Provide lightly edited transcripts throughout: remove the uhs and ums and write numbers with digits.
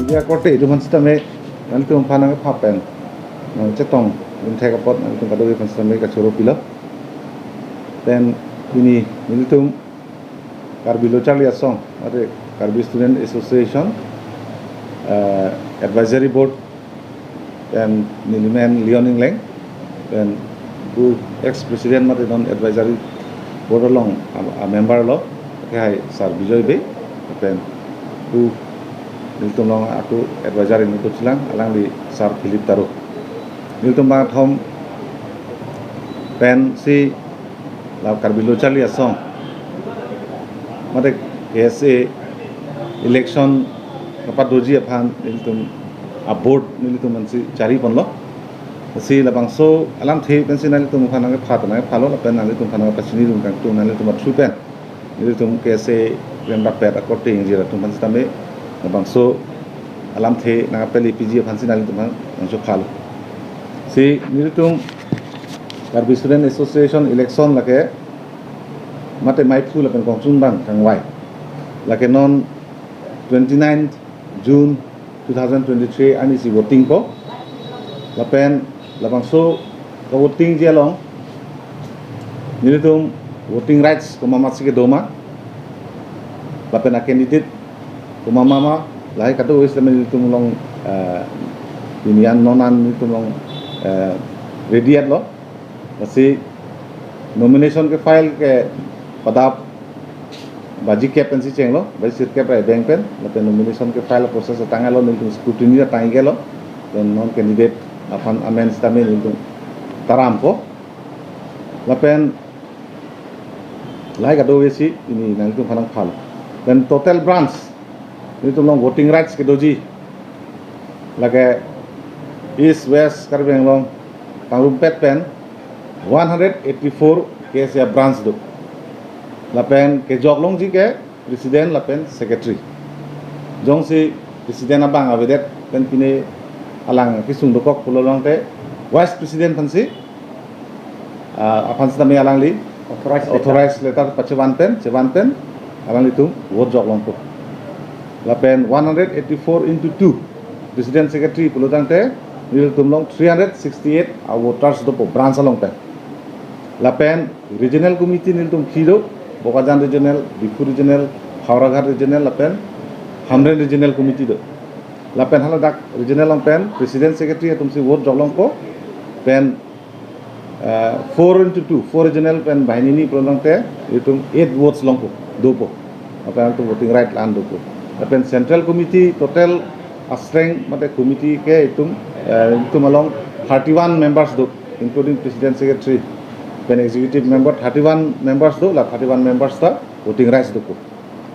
ya korte itu man sistem nanti tum panang papen cetong intai kapot nanti tum kadoi pan sistem ka choro pila then ini tum Karbi Charlie Asong ada Karbi Student Association Advisory Board dan Niliman Leoning Leng dan who ex-president mate non advisory board along a member lo kai Sir Bijoy Be dan who niltum long aku advisory nutu silang alang di Sir Philip Taru niltum banget home pen si la Karbi Charlie Asong mate KSA election kapat doji aphan niltum a board niltum mansi cari pon lo si labang so alam the pensi niltum khana ke phat na phalo la pen niltum khana ka sini rum kang tu niltum thu pen niltum KSA member pet according jira tum mansi tame labang so alam the na peli PG aphan si niltum mang so phalo si niltum Karbi Student Association election lake mate mai phu la pen kong chun bang kang wai lake non 29 June 2023 ani si voting ko lapen labang so ka voting je long nilitum voting rights ko mama sike doma lapen a candidate ko mama lai ka to is nilitum long unian nonan nilitum long ready at loasi nomination ke file ke padap baji cap pensi cheng lo baji sir cap bank pen lapen nomination ke file process tanga lo niltum scrutiny ta tangi lo dan non candidate apan amen stamin niltum taram ko lapen lai gado wesi ini niltum phanang phal dan total branch niltum long voting rights ke doji lage east west Karbi Anglong Pangrumpet pen 184 case ya branch do lapen ke joglong ji ke president lapen secretary jong si president abang abedet pen pine alang kisung dokok pulolong te vice president pansi apan sitame alang li authorized letter pachewan pen alang li tu vote joglong ko lapen 184 into 2 president secretary pulotang te nil tumlong 368 voters do branch along pen lapen regional committee nil tum khido Bokajan regional, Bipu regional, Hauraghar regional, lapen Hamren regional committee do. Lapen haladak regional long pen president secretary tumsi vote joglong ko pen 4 into 2 4 regional pen bahinini prolong te itum 8 votes long ko do po. Lapen tu voting right land do po. Lapen central committee total strength mate committee ke itum along 31 members do including president secretary pen executive member 31 members do la 31 members ta voting rights do ko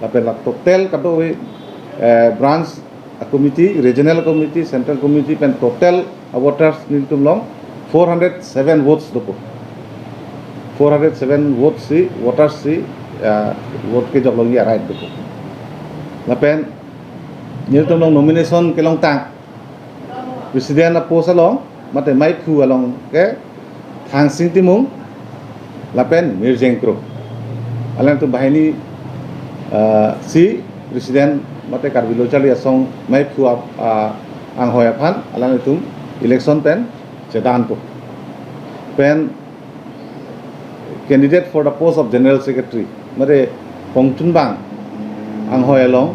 lapen la total kato we branch committee regional committee central committee pen total voters niltum long 407 votes do ko 407 votes si voters si vote ke joglong ya right do ko lapen niltum long nomination ke long tang president na post along mate mai khu along ke thang sing timung lapen mirjengkro alang tu bahini si presiden mate Karbi Charlie Asong mai phu ang hoya phan alang tu election pen chedan po pen candidate for the post of general secretary mate pongchun bang ang hoya long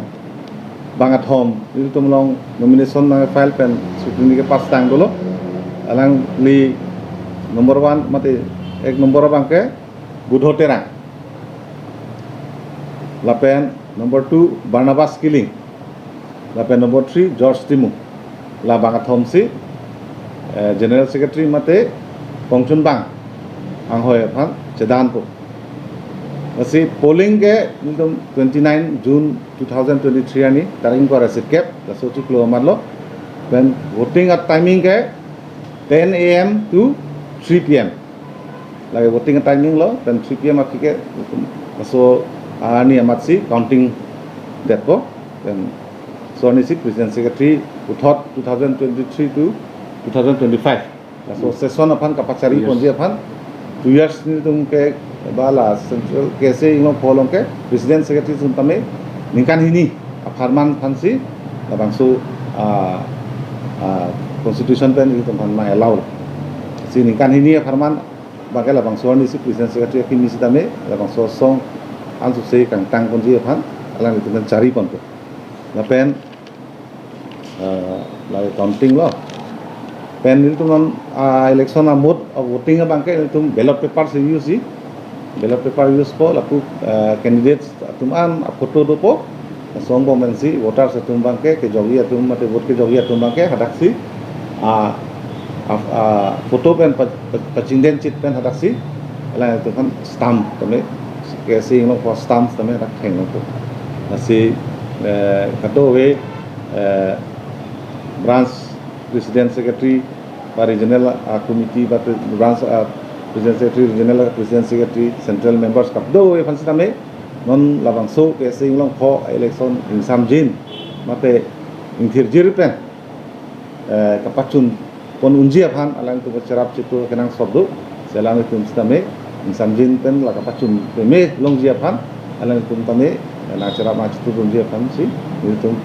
bangat hom iltum long nomination na file pen scrutiny ke pas tang dolo alang li number 1 mate एक नंबर बांके बुधो तेरा लापेन नंबर 2 Barnabas killing लापेन नंबर 3 जॉर्ज टिमू ला बांगा थॉमसी general secretary मते पंगचुन बांग आं होय फान चेदान को असी पोलिंग के निदम 29 जून 2023 ani taring ko receipt cap la sochi klo marlo then voting at timing ke 10 am to 3 pm lagi voting timing lo dan 3 pm akike so ani amat si counting that ko dan so ni si president secretary uthot 2023 to 2025 so session apan kapachari ponji apan 2 years ni tum ke bala central kese inglo polong ke president secretary suntame ningkan hini aparman phansi labang so constitution pen itu pan ma allow sini kan ini farman bagai labang suan di si presiden secretary kini si tame labang sosong alsu sei kang tang kon ji pan alang itu kan cari kon tu pen lai counting lo pen itu non election amut voting bangke itu ballot paper se use ballot paper use po laku candidates tuman foto do po song bom mensi voter se tum bangke ke jogi atum mate vote ke jogi atum bangke hadak si foto pen pacinden chit pen hadak si ala itu kan stamp tame ke si no for stamp tame rak theng no si kato we branch president secretary বা regional committee বা branch president secretary regional president secretary central members kapdo e fansi tame non labang so ke sing long pho election in samjin mate inthir jirpen kapachun pon unjia phan alang tu charap chitu kenang sobdo selang tum stame in samjin pen la kapachun me long jia phan alang tum tame na charap ma chitu unjia phan si tum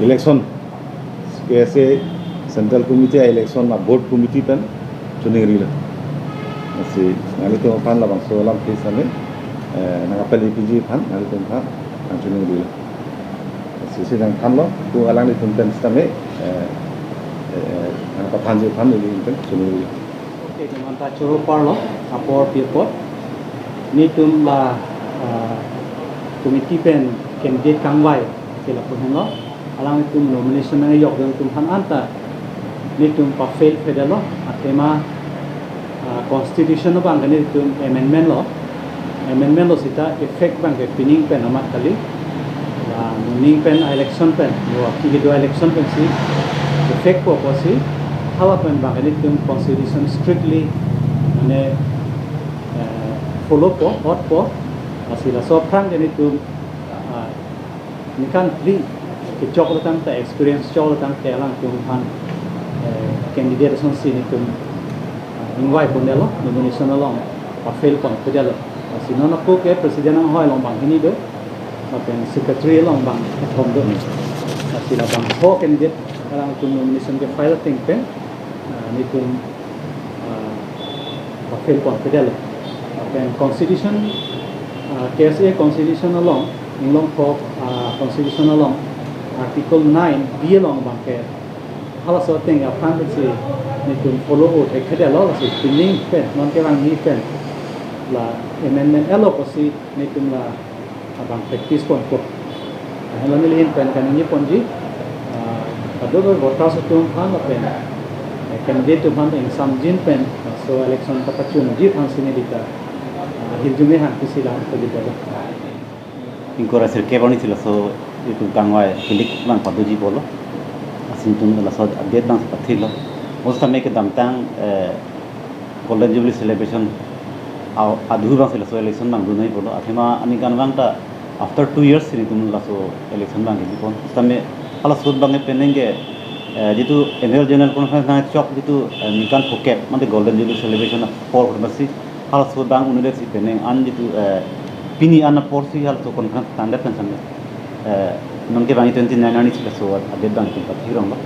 election कैसे central committee election में board committee pen चुने रिला ऐसे नाली तो फान लबांग सोलम केस में नागापली पीजी फान नाली तो फान चुने रिला ऐसे से जंग फान लो तो अलग नहीं तुम पेन में नागापान जी फान नहीं पेन चुने रिला ओके तो मंता चोरो पर लो अपोर पेपर नी तुम ला कमिटी पेन कैंडिडेट कांगवाई के ला पुन लो alang itu nomination na yok dengan tumhan anta ni tum pa fail federal atema constitution no bang ni tum amendment lo sita effect bang ke pinning pen amat kali la ning pen election pen yo ki do election pen si effect ko si hawa pen bang ni tum constitution strictly mane follow po hot po asila so prang ni tum ni kan free ke chok tang ta experience chok tang te lang tum han candidate son sin tum invite ponelo nomination along pa fail kon pedalo sino na ko ke president ang hoy long bang hini do apen secretary long bang thom do sila bang ho candidate lang tum nomination ke file thing pen ni tum pa fail kon pedalo apen constitution KSA constitution along long ko constitution along Article 9 dia long bangke hala so thing a fan se ni tum follow o te khade lo se pinning pen non ke bang ni pen la amendment elo ko si ni tum la abang practice pon ko hala ni lin pen kan ni pon ji ado do voter so tum han la pen candidate tum han in some jin pen so election ka pachun ji han sine dita hirjume han kisila ko dita inkora ser ke bani thila so itu kangwai kilik bang paduji bolo asin tum la so update bang pathi lo us tame ke damtang golden jubilee celebration adu bang sila so election bang dunai bolo athima ani kan bang ta after 2 years ni tum la so election bang ki pon tame ala sud bang penenge jitu annual general conference na chok jitu nikan phuket mate golden jubilee celebration for basi ala sud bang university peneng an jitu pini ana porsi hal to conference standard kan samne non ke bang 29 ani sila so update bang ki pathi rong lo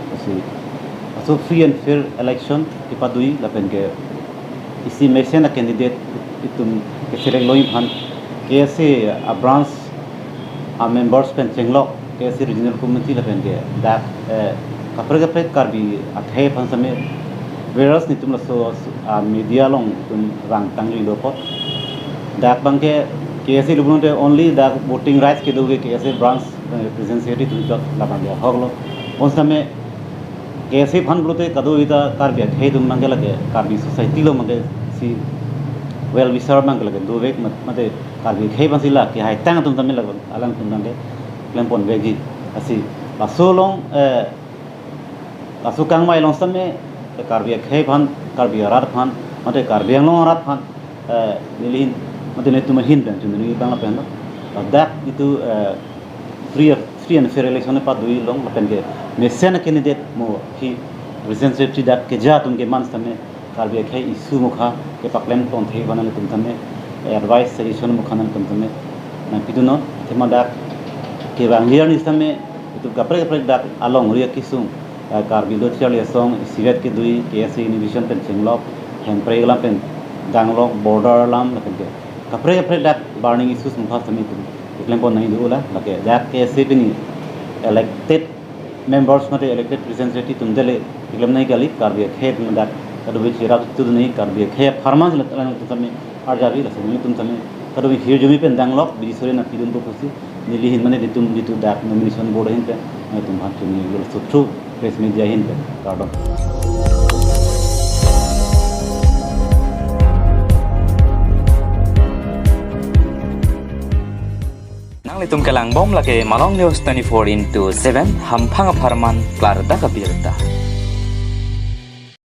so free and fair election ipadui la pen ke isi mesen a candidate itum ke select loin phan KSA a branch a members pen chenglo KSA regional committee la pen ke da kapre karbi athai phan same whereas ni tum la so media long tum rang tangli lo pot dak bang ke KSA lubunte only the voting rights ke doge KSA branch representative to jot la bang hoglo on same KSA phan blote kado ita karbi athai tum mangela ke karbi society lo mangge si well we serve mangela ke do vek mate karbi khei basila ke hai tang tum tamil lag alang tum mangge plan pon vegi asi pasolong asu kang mai long same karbi khei phan karbi arat phan mate karbi long arat phan nilin mate ne tum hin pen chun ni bang la pen dak itu free and fair election pa dui long pen ke mesen candidate mo ki representative dak ke ja tum ke man same karbi khei isu mukha ke paklem ton thei banal tum tame advice suggestion mukha nan tum tame na piduno thema dak ke bang liar ni sama itu kapre dak along ria kisung kar bido chal ya song sivet ke dui KSA innovation pen chinglok hang pre lam pen danglok border lam pen ke kapre dak burning issues mukha sami tu iklen pon nahi dula lake dak KSA pini elected members mate elected representative tumdele iklen nahi kali kar bi khet में dak kadu bi chira tu nahi kar bi khe farmers le tan tu sami arjabi la sami tum sami kadu bi hir jumi pen danglok bi sore na pidun to kusi nili hin mane ditu dak nomination board hin pe tum hat ni gol sutru press media hin pe kado Litum kelang bom lagi Malong News 24/7 hampang farman klar da kabirta.